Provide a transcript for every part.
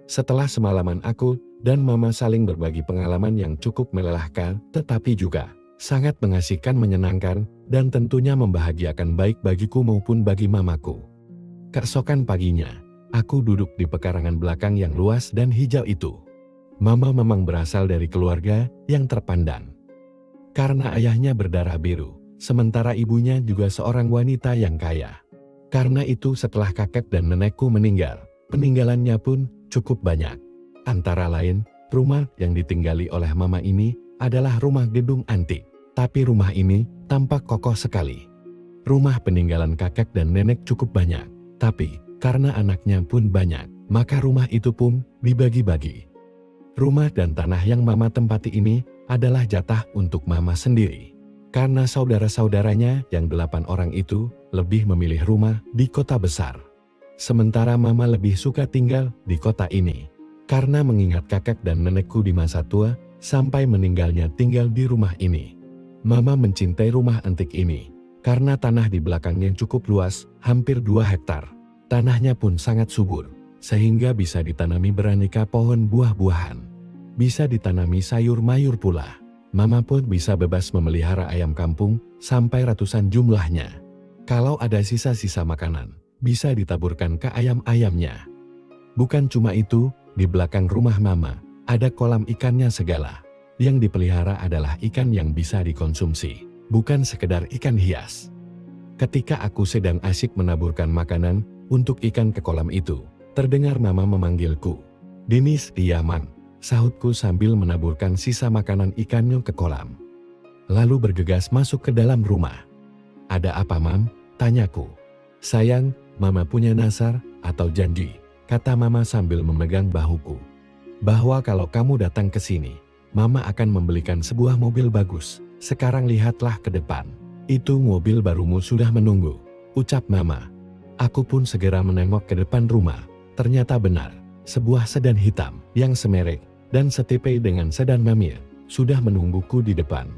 Setelah semalaman aku dan Mama saling berbagi pengalaman yang cukup melelahkan, tetapi juga sangat mengasihkan, menyenangkan, dan tentunya membahagiakan baik bagiku maupun bagi Mamaku. Keesokan paginya, aku duduk di pekarangan belakang yang luas dan hijau itu. Mama memang berasal dari keluarga yang terpandang. Karena ayahnya berdarah biru, sementara ibunya juga seorang wanita yang kaya. Karena itu setelah kakek dan nenekku meninggal, peninggalannya pun cukup banyak. Antara lain, rumah yang ditinggali oleh Mama ini adalah rumah gedung antik. Tapi rumah ini tampak kokoh sekali. Rumah peninggalan kakek dan nenek cukup banyak. Tapi karena anaknya pun banyak, maka rumah itu pun dibagi-bagi. Rumah dan tanah yang Mama tempati ini adalah jatah untuk Mama sendiri. Karena saudara-saudaranya yang 8 orang itu lebih memilih rumah di kota besar. Sementara Mama lebih suka tinggal di kota ini. Karena mengingat kakek dan nenekku di masa tua, sampai meninggalnya tinggal di rumah ini. Mama mencintai rumah antik ini. Karena tanah di belakangnya cukup luas, hampir 2 hektar. Tanahnya pun sangat subur, sehingga bisa ditanami beraneka pohon buah-buahan. Bisa ditanami sayur mayur pula. Mama pun bisa bebas memelihara ayam kampung sampai ratusan jumlahnya. Kalau ada sisa-sisa makanan, bisa ditaburkan ke ayam-ayamnya. Bukan cuma itu, di belakang rumah Mama, ada kolam ikannya segala. Yang dipelihara adalah ikan yang bisa dikonsumsi, bukan sekedar ikan hias. Ketika aku sedang asyik menaburkan makanan untuk ikan ke kolam itu, terdengar Mama memanggilku. "Dinis, Yaman," sahutku sambil menaburkan sisa makanan ikannya ke kolam. Lalu bergegas masuk ke dalam rumah. "Ada apa, Mam?" tanyaku. "Sayang, Mama punya nasar atau janji," kata Mama sambil memegang bahuku. "Bahwa kalau kamu datang ke sini, Mama akan membelikan sebuah mobil bagus. Sekarang lihatlah ke depan. Itu mobil barumu sudah menunggu," ucap Mama. Aku pun segera menengok ke depan rumah. Ternyata benar, sebuah sedan hitam yang semerek dan setipe dengan sedan Mami sudah menungguku di depan.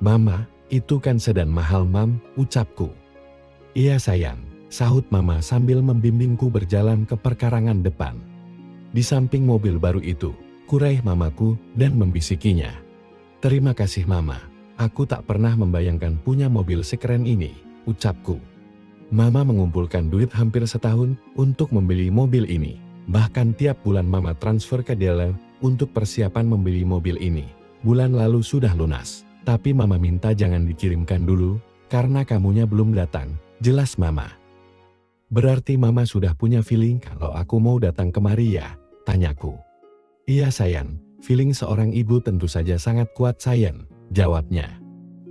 "Mama, itu kan sedan mahal, Mam," ucapku. "Iya sayang," sahut Mama sambil membimbingku berjalan ke perkarangan depan. Di samping mobil baru itu, kuraih Mamaku dan membisikinya. "Terima kasih Mama, aku tak pernah membayangkan punya mobil sekeren ini," ucapku. Mama mengumpulkan duit hampir setahun untuk membeli mobil ini. Bahkan tiap bulan Mama transfer ke dealer untuk persiapan membeli mobil ini. Bulan lalu sudah lunas, tapi Mama minta jangan dikirimkan dulu, karena kamunya belum datang, jelas Mama. "Berarti Mama sudah punya feeling kalau aku mau datang kemari ya?" tanyaku. "Iya sayang, feeling seorang ibu tentu saja sangat kuat sayang," jawabnya.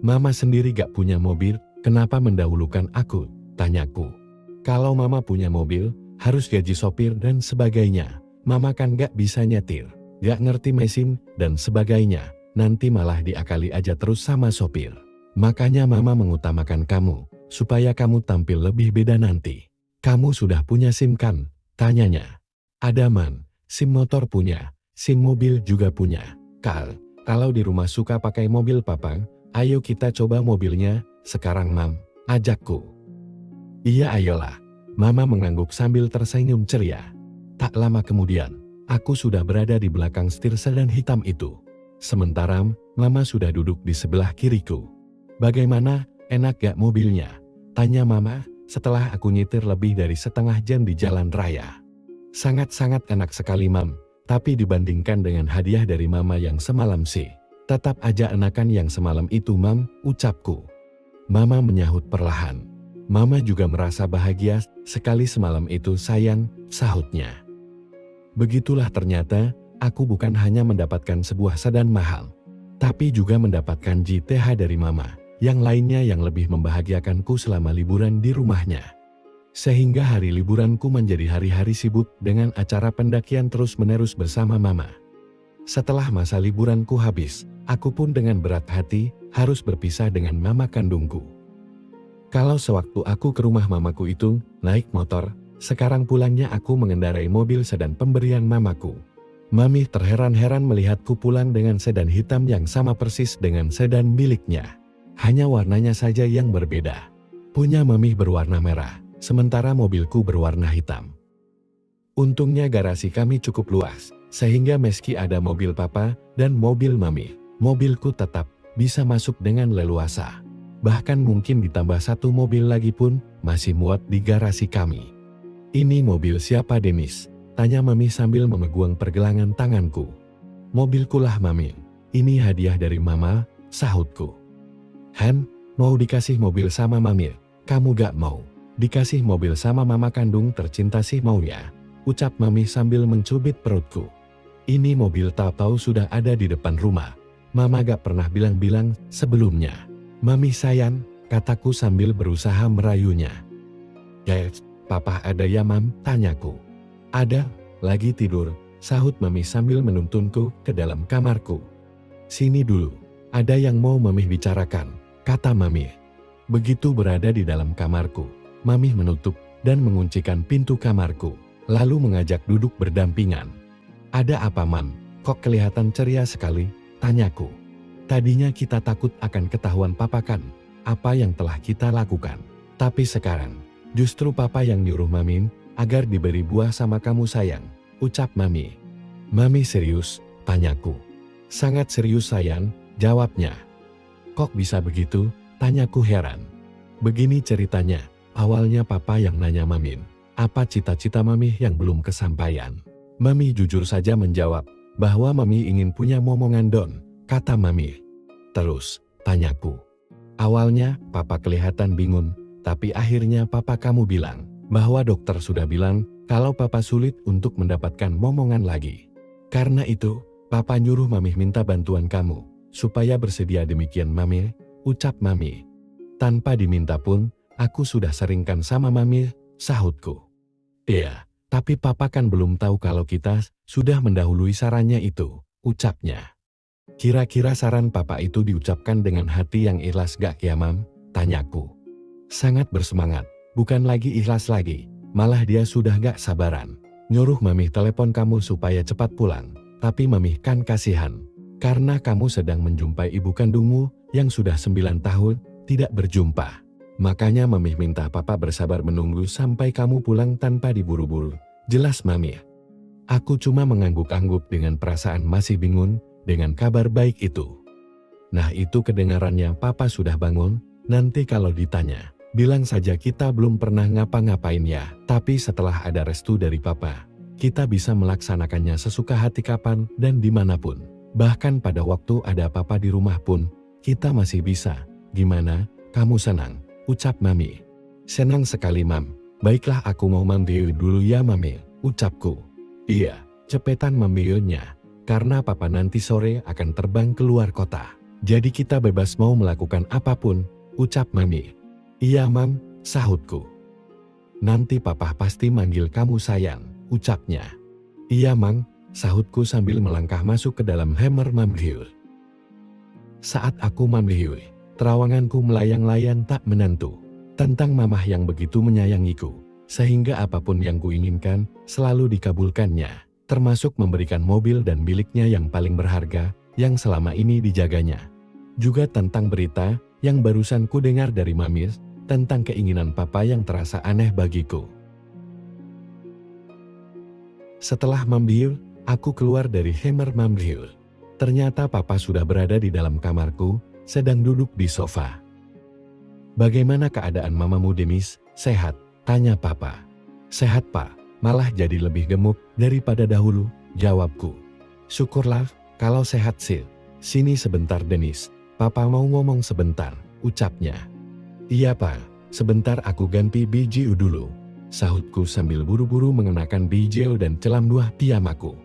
"Mama sendiri gak punya mobil, kenapa mendahulukan aku?" tanyaku. "Kalau Mama punya mobil, harus gaji sopir dan sebagainya. Mama kan gak bisa nyetir, gak ngerti mesin dan sebagainya, nanti malah diakali aja terus sama sopir. Makanya Mama mengutamakan kamu, supaya kamu tampil lebih beda nanti." "Kamu sudah punya SIM kan?" tanyanya. "Ada Man, SIM motor punya, SIM mobil juga punya. Kalau di rumah suka pakai mobil Papa, ayo kita coba mobilnya sekarang Mam," ajakku. "Iya ayolah," Mama mengangguk sambil tersenyum ceria. Tak lama kemudian, aku sudah berada di belakang setir sedan hitam itu. Sementara Mama sudah duduk di sebelah kiriku. "Bagaimana, enak gak mobilnya?" tanya Mama setelah aku nyetir lebih dari setengah jam di jalan raya. "Sangat-sangat enak sekali Mam, tapi dibandingkan dengan hadiah dari Mama yang semalam sih, tetap aja enakan yang semalam itu Mam," ucapku. Mama menyahut perlahan. "Mama juga merasa bahagia sekali semalam itu sayang," sahutnya. Begitulah ternyata, aku bukan hanya mendapatkan sebuah sedan mahal, tapi juga mendapatkan JTH dari Mama, yang lainnya yang lebih membahagiakanku selama liburan di rumahnya. Sehingga hari liburanku menjadi hari-hari sibuk dengan acara pendakian terus-menerus bersama Mama. Setelah masa liburanku habis, aku pun dengan berat hati harus berpisah dengan Mama kandungku. Kalau sewaktu aku ke rumah Mamaku itu naik motor, sekarang pulangnya aku mengendarai mobil sedan pemberian Mamaku. Mami terheran-heran melihatku pulang dengan sedan hitam yang sama persis dengan sedan miliknya. Hanya warnanya saja yang berbeda. Punya Mami berwarna merah, sementara mobilku berwarna hitam. Untungnya garasi kami cukup luas, sehingga meski ada mobil papa dan mobil mami, mobilku tetap bisa masuk dengan leluasa. Bahkan mungkin ditambah satu mobil lagi pun masih muat di garasi kami. Ini mobil siapa Denis? Tanya mami sambil memegang pergelangan tanganku. Mobilkulah mami, ini hadiah dari mama, sahutku. Han, mau dikasih mobil sama mami? Kamu gak mau? Dikasih mobil sama mama kandung tercinta sih mau ya? Ucap mami sambil mencubit perutku. Ini mobil tahu-tahu sudah ada di depan rumah. Mama gak pernah bilang-bilang sebelumnya. Mami sayang, kataku sambil berusaha merayunya. Guys, papa ada ya mam? Tanyaku. Ada, lagi tidur, sahut mami sambil menuntunku ke dalam kamarku. Sini dulu, ada yang mau mami bicarakan, kata mami. Begitu berada di dalam kamarku, mami menutup dan menguncikan pintu kamarku. Lalu mengajak duduk berdampingan. Ada apa mam? Kok kelihatan ceria sekali? Tanyaku. Tadinya kita takut akan ketahuan papa kan, apa yang telah kita lakukan. Tapi sekarang, justru papa yang nyuruh mami agar diberi buah sama kamu sayang, ucap mami. Mami serius? Tanyaku. Sangat serius sayang, jawabnya. Kok bisa begitu? Tanyaku heran. Begini ceritanya, awalnya papa yang nanya mami. Apa cita-cita mami yang belum kesampaian? Mami jujur saja menjawab bahwa mami ingin punya momongan don, kata mami. Terus, tanyaku. Awalnya papa kelihatan bingung, tapi akhirnya papa kamu bilang bahwa dokter sudah bilang kalau papa sulit untuk mendapatkan momongan lagi. Karena itu, papa nyuruh mami minta bantuan kamu, supaya bersedia demikian mami, ucap mami. Tanpa diminta pun, aku sudah seringkan sama mami, sahutku. Iya, tapi papa kan belum tahu kalau kita sudah mendahului sarannya itu, ucapnya. Kira-kira saran papa itu diucapkan dengan hati yang ikhlas gak ya mam? Tanyaku. Sangat bersemangat, bukan lagi ikhlas lagi, malah dia sudah gak sabaran. Nyuruh mami telepon kamu supaya cepat pulang, tapi mami kan kasihan. Karena kamu sedang menjumpai ibu kandungmu yang sudah 9 tahun tidak berjumpa. Makanya mami minta papa bersabar menunggu sampai kamu pulang tanpa diburu-buru. Jelas mami. Aku cuma mengangguk-angguk dengan perasaan masih bingung dengan kabar baik itu. Nah itu kedengarannya papa sudah bangun, nanti kalau ditanya, bilang saja kita belum pernah ngapa-ngapain ya. Tapi setelah ada restu dari papa, kita bisa melaksanakannya sesuka hati kapan dan dimanapun. Bahkan pada waktu ada papa di rumah pun, kita masih bisa. Gimana, kamu senang? Ucap mami. Senang sekali mam. Baiklah aku mau mandi dulu ya mami, ucapku. Iya, cepetan mambinya. Karena papa nanti sore akan terbang keluar kota. Jadi kita bebas mau melakukan apapun, ucap mami. Iya mam, sahutku. Nanti papa pasti manggil kamu sayang, ucapnya. Iya mang, sahutku sambil melangkah masuk ke dalam kamar mambiul. Saat aku mambiul, terawanganku melayang-layang tak menentu. Tentang mamah yang begitu menyayangiku, sehingga apapun yang kuinginkan selalu dikabulkannya, termasuk memberikan mobil dan miliknya yang paling berharga, yang selama ini dijaganya. Juga tentang berita yang barusan ku dengar dari mamis, tentang keinginan papa yang terasa aneh bagiku. Setelah mambiul, aku keluar dari kamar mambiul. Ternyata papa sudah berada di dalam kamarku, sedang duduk di sofa. Bagaimana keadaan mamamu Denis? Sehat? Tanya papa. Sehat pak, malah jadi lebih gemuk daripada dahulu, jawabku. Syukurlah, kalau sehat sih. Sini sebentar Denis, papa mau ngomong sebentar, ucapnya. Iya pak, sebentar aku ganti baju dulu, sahutku sambil buru-buru mengenakan baju dan celam dua piyamaku.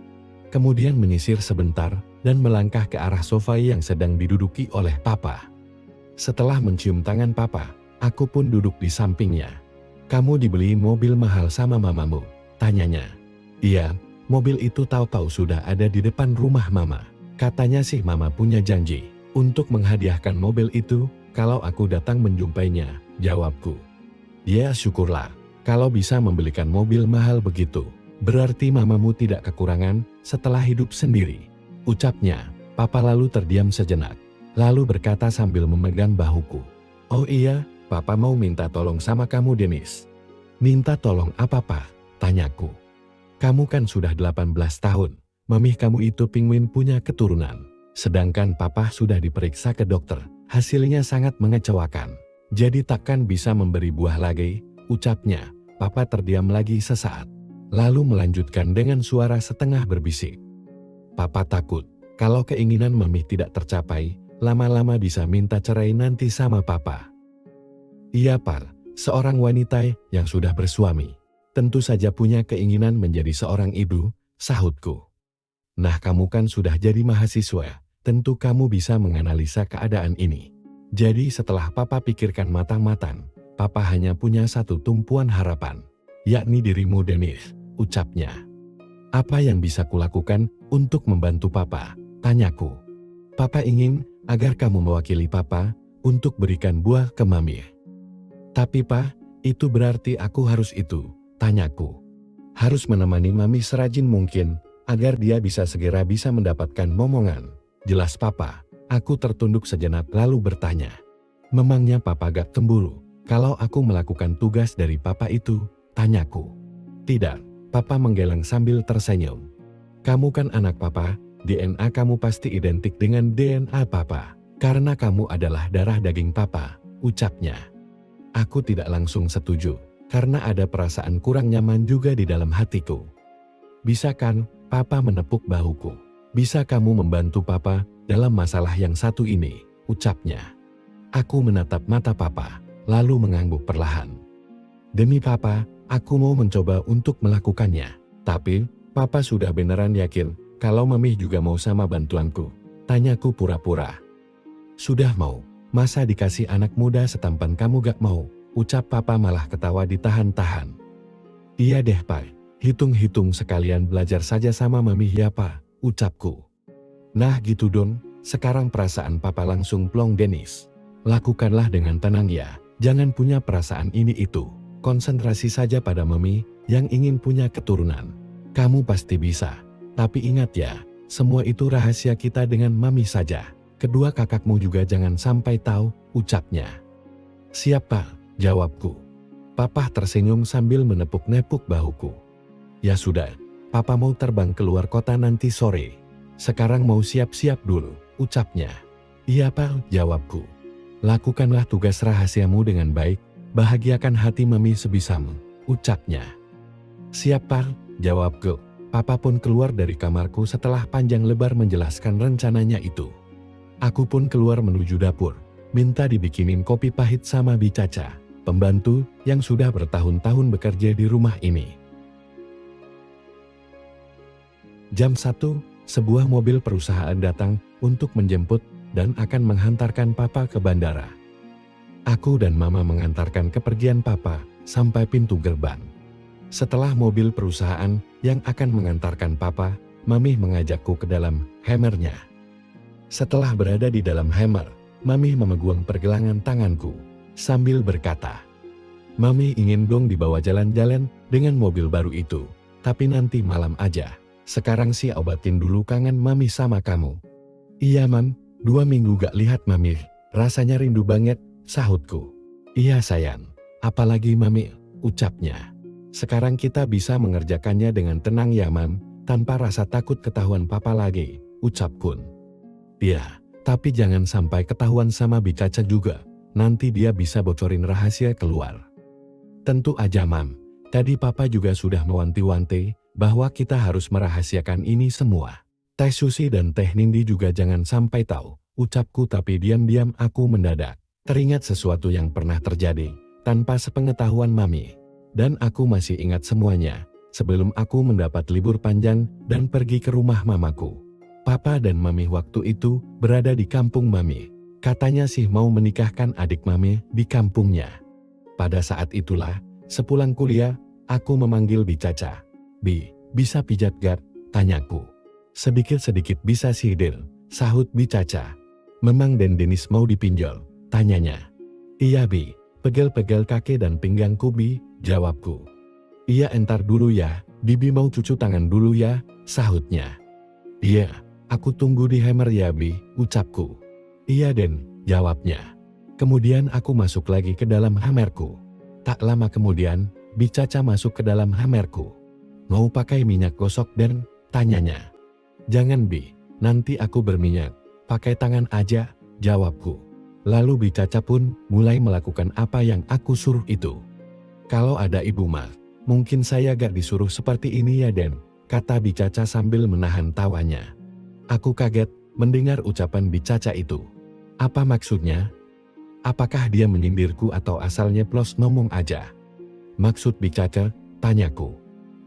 Kemudian menyisir sebentar dan melangkah ke arah sofa yang sedang diduduki oleh papa. Setelah mencium tangan papa, aku pun duduk di sampingnya. Kamu dibeli mobil mahal sama mamamu? Tanyanya. Iya, mobil itu tahu-tahu sudah ada di depan rumah mama. Katanya sih mama punya janji untuk menghadiahkan mobil itu kalau aku datang menjumpainya, jawabku. Ya syukurlah, kalau bisa membelikan mobil mahal begitu. Berarti mamamu tidak kekurangan setelah hidup sendiri, ucapnya. Papa lalu terdiam sejenak, lalu berkata sambil memegang bahuku. Oh iya, papa mau minta tolong sama kamu Denis. Minta tolong apa pak? Tanyaku. Kamu kan sudah 18 tahun. Mamih kamu itu penguin punya keturunan. Sedangkan papa sudah diperiksa ke dokter. Hasilnya sangat mengecewakan. Jadi takkan bisa memberi buah lagi, ucapnya. Papa terdiam lagi sesaat. Lalu melanjutkan dengan suara setengah berbisik. Papa takut, kalau keinginan Mamih tidak tercapai, lama-lama bisa minta cerai nanti sama papa. Iya Par, seorang wanita yang sudah bersuami. Tentu saja punya keinginan menjadi seorang ibu, sahutku. Nah kamu kan sudah jadi mahasiswa, tentu kamu bisa menganalisa keadaan ini. Jadi setelah papa pikirkan matang-matang, papa hanya punya satu tumpuan harapan, yakni dirimu Dennis, ucapnya. Apa yang bisa kulakukan untuk membantu papa? Tanyaku. Papa ingin agar kamu mewakili papa untuk berikan buah ke Mami. Tapi pa, itu berarti aku harus itu, tanyaku. Harus menemani Mami serajin mungkin, agar dia bisa segera bisa mendapatkan momongan. Jelas papa. Aku tertunduk sejenak lalu bertanya. Memangnya papa gak cemburu kalau aku melakukan tugas dari papa itu? Tanyaku. Tidak, papa menggeleng sambil tersenyum. Kamu kan anak papa, DNA kamu pasti identik dengan DNA papa. Karena kamu adalah darah daging papa, ucapnya. Aku tidak langsung setuju, karena ada perasaan kurang nyaman juga di dalam hatiku. Bisa kan, papa menepuk bahuku. Bisa kamu membantu papa dalam masalah yang satu ini, ucapnya. Aku menatap mata papa, lalu mengangguk perlahan. Demi papa, aku mau mencoba untuk melakukannya. Tapi, papa sudah beneran yakin kalau Mami juga mau sama bantuanku? Tanyaku pura-pura. Sudah mau, masa dikasih anak muda setampan kamu gak mau? Ucap papa malah ketawa ditahan-tahan. Iya deh pak, hitung-hitung sekalian belajar saja sama Mami ya pak, ucapku. Nah gitu dong, sekarang perasaan papa langsung plong Dennis. Lakukanlah dengan tenang ya, jangan punya perasaan ini itu. Konsentrasi saja pada Mami yang ingin punya keturunan. Kamu pasti bisa, tapi ingat ya, semua itu rahasia kita dengan Mami saja. Kedua kakakmu juga jangan sampai tahu, ucapnya. Siap pak, jawabku. Papa tersenyum sambil menepuk-nepuk bahuku. Ya sudah, papa mau terbang keluar kota nanti sore. Sekarang mau siap-siap dulu, ucapnya. Iya pak, jawabku. Lakukanlah tugas rahasiamu dengan baik, bahagiakan hati Mami sebisamu, ucapnya. Siap pak, jawabku. Papa pun keluar dari kamarku setelah panjang lebar menjelaskan rencananya itu. Aku pun keluar menuju dapur, minta dibikinin kopi pahit sama Bi Caca, pembantu yang sudah bertahun-tahun bekerja di rumah ini. Jam 1, sebuah mobil perusahaan datang untuk menjemput dan akan menghantarkan papa ke bandara. Aku dan mama mengantarkan kepergian papa sampai pintu gerbang. Setelah mobil perusahaan yang akan mengantarkan papa, Mami mengajakku ke dalam Hammernya. Setelah berada di dalam Hammer, Mami memegang pergelangan tanganku sambil berkata, Mami ingin dong dibawa jalan-jalan dengan mobil baru itu, tapi nanti malam aja. Sekarang sih obatin dulu kangen Mami sama kamu. Iya Mam, 2 minggu gak lihat Mami, rasanya rindu banget, sahutku. Iya sayang, apalagi Mami, ucapnya. Sekarang kita bisa mengerjakannya dengan tenang ya Mam, tanpa rasa takut ketahuan papa lagi, ucapkun. Iya, tapi jangan sampai ketahuan sama Bi Caca juga, nanti dia bisa bocorin rahasia keluar. Tentu aja Mam, tadi papa juga sudah mewanti-wanti bahwa kita harus merahasiakan ini semua. Teh Susi dan Teh Nindi juga jangan sampai tahu, ucapku tapi diam-diam aku mendadak. Teringat sesuatu yang pernah terjadi, tanpa sepengetahuan Mami. Dan aku masih ingat semuanya, sebelum aku mendapat libur panjang dan pergi ke rumah mamaku. Papa dan Mami waktu itu berada di kampung Mami. Katanya sih mau menikahkan adik Mami di kampungnya. Pada saat itulah, sepulang kuliah, aku memanggil Bi Caca. Bi, bisa pijat gak? Tanyaku. Sedikit-sedikit bisa sih Del, sahut Bi Caca. Memang Den Dennis mau dipinjol? Tanyanya. Iya Bi, pegel-pegel kaki dan pinggangku Bi, jawabku. Iya entar dulu ya, Bibi mau cucu tangan dulu ya, sahutnya. Iya, aku tunggu di Hammer ya Bi, ucapku. Iya Den, jawabnya. Kemudian aku masuk lagi ke dalam Hammerku. Tak lama kemudian, Bi Caca masuk ke dalam Hammerku. Mau pakai minyak gosok dan tanyanya. Jangan Bi, nanti aku berminyak. Pakai tangan aja, jawabku. Lalu Bi Caca pun mulai melakukan apa yang aku suruh itu. Kalau ada Ibu mah, mungkin saya gak disuruh seperti ini ya Den, kata Bi Caca sambil menahan tawanya. Aku kaget mendengar ucapan Bi Caca itu. Apa maksudnya? Apakah dia menyindirku atau asalnya nyeplos ngomong aja? Maksud Bi Caca, tanyaku.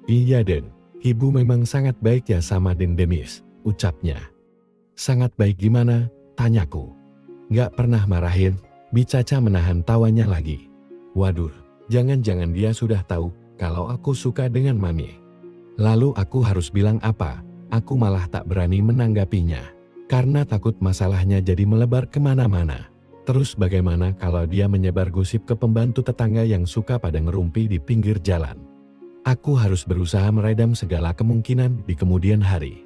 Iya Den, Ibu memang sangat baik ya sama Den Denis, ucapnya. Sangat baik gimana? Tanyaku. Gak pernah marahin, Bi Caca menahan tawanya lagi. Waduh, jangan-jangan dia sudah tahu kalau aku suka dengan Mami. Lalu aku harus bilang apa? Aku malah tak berani menanggapinya. Karena takut masalahnya jadi melebar kemana-mana. Terus bagaimana kalau dia menyebar gosip ke pembantu tetangga yang suka pada ngerumpi di pinggir jalan? Aku harus berusaha meredam segala kemungkinan di kemudian hari.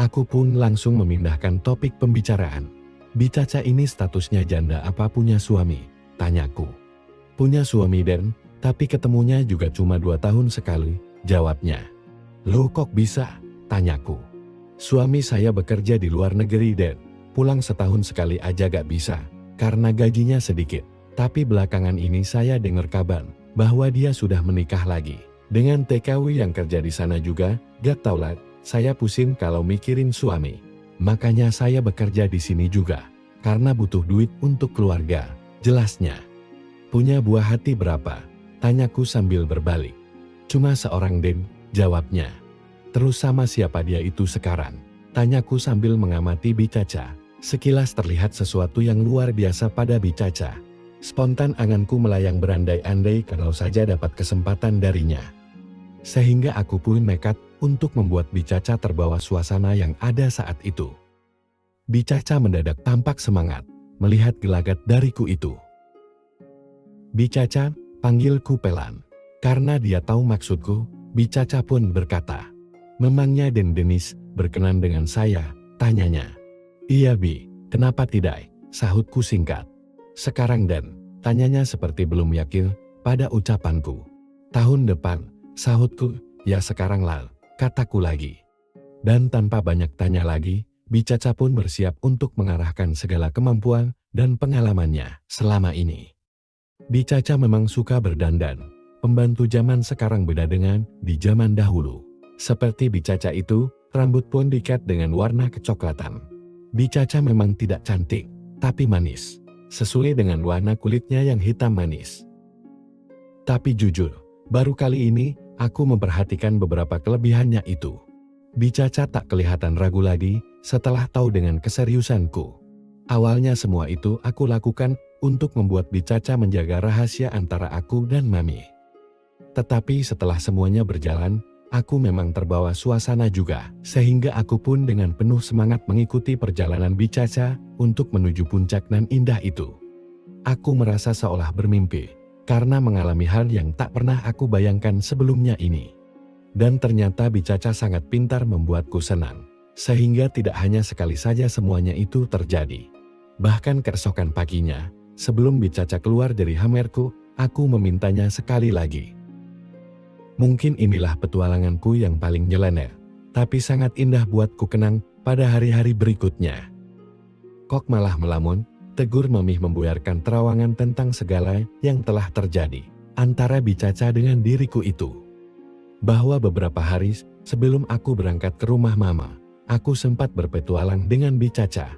Aku pun langsung memindahkan topik pembicaraan. Bi Caca ini statusnya janda apa punya suami? Tanyaku. Punya suami Den, tapi ketemunya juga cuma 2 tahun sekali, jawabnya. Loh kok bisa? Tanyaku. Suami saya bekerja di luar negeri Den, pulang setahun sekali aja gak bisa, karena gajinya sedikit. Tapi belakangan ini saya dengar kabar bahwa dia sudah menikah lagi. Dengan TKW yang kerja di sana juga, gak tau lah, saya pusing kalau mikirin suami. Makanya saya bekerja di sini juga, karena butuh duit untuk keluarga, jelasnya. Punya buah hati berapa? Tanyaku sambil berbalik. Cuma seorang Den, jawabnya. Terus sama siapa dia itu sekarang? Tanyaku sambil mengamati Bi Caca. Sekilas terlihat sesuatu yang luar biasa pada Bi Caca. Spontan anganku melayang berandai-andai kalau saja dapat kesempatan darinya. Sehingga aku pun nekat untuk membuat Bi Caca terbawa suasana yang ada saat itu. Bi Caca mendadak tampak semangat melihat gelagat dariku itu. Bi Caca, panggilku Pelan. Karena dia tahu maksudku, Bi Caca pun berkata, memangnya Den Denis berkenan dengan saya? Tanyanya. Iya Bi, kenapa tidak? Sahutku singkat. Sekarang Den, tanyanya seperti belum yakin pada ucapanku. Tahun depan, sahutku, ya sekarang lah, kataku lagi. Dan tanpa banyak tanya lagi, Bi Caca pun bersiap untuk mengarahkan segala kemampuan dan pengalamannya selama ini. Bi Caca memang suka berdandan. Pembantu zaman sekarang beda dengan di zaman dahulu. Seperti Bi Caca itu, rambut pun dikat dengan warna kecoklatan. Bi Caca memang tidak cantik, tapi manis. Sesuai dengan warna kulitnya yang hitam manis. Tapi jujur, baru kali ini aku memperhatikan beberapa kelebihannya itu. Bi Caca tak kelihatan ragu lagi setelah tahu dengan keseriusanku. Awalnya semua itu aku lakukan untuk membuat Bi Caca menjaga rahasia antara aku dan Mami. Tetapi setelah semuanya berjalan, aku memang terbawa suasana juga, sehingga aku pun dengan penuh semangat mengikuti perjalanan Bi Caca untuk menuju puncak nan indah itu. Aku merasa seolah bermimpi, karena mengalami hal yang tak pernah aku bayangkan sebelumnya ini. Dan ternyata Bi Caca sangat pintar membuatku senang, sehingga tidak hanya sekali saja semuanya itu terjadi. Bahkan keesokan paginya, sebelum Bi Caca keluar dari hamerku, aku memintanya sekali lagi. Mungkin inilah petualanganku yang paling nyeleneh, tapi sangat indah buatku kenang pada hari-hari berikutnya. Kok malah melamun, tegur Mami membuyarkan terawangan tentang segala yang telah terjadi antara Bi Caca dengan diriku itu. Bahwa beberapa hari sebelum aku berangkat ke rumah Mama, aku sempat berpetualang dengan Bi Caca.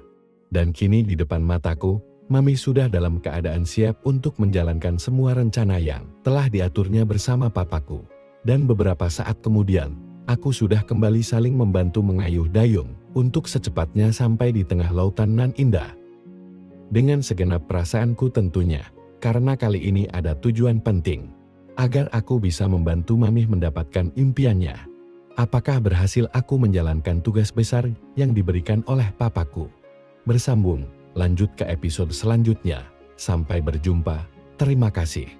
Dan kini di depan mataku, Mami sudah dalam keadaan siap untuk menjalankan semua rencana yang telah diaturnya bersama papaku. Dan beberapa saat kemudian, aku sudah kembali saling membantu mengayuh dayung untuk secepatnya sampai di tengah lautan nan indah. Dengan segenap perasaanku tentunya, karena kali ini ada tujuan penting, agar aku bisa membantu Mami mendapatkan impiannya. Apakah berhasil aku menjalankan tugas besar yang diberikan oleh papaku? Bersambung, lanjut ke episode selanjutnya. Sampai berjumpa, terima kasih.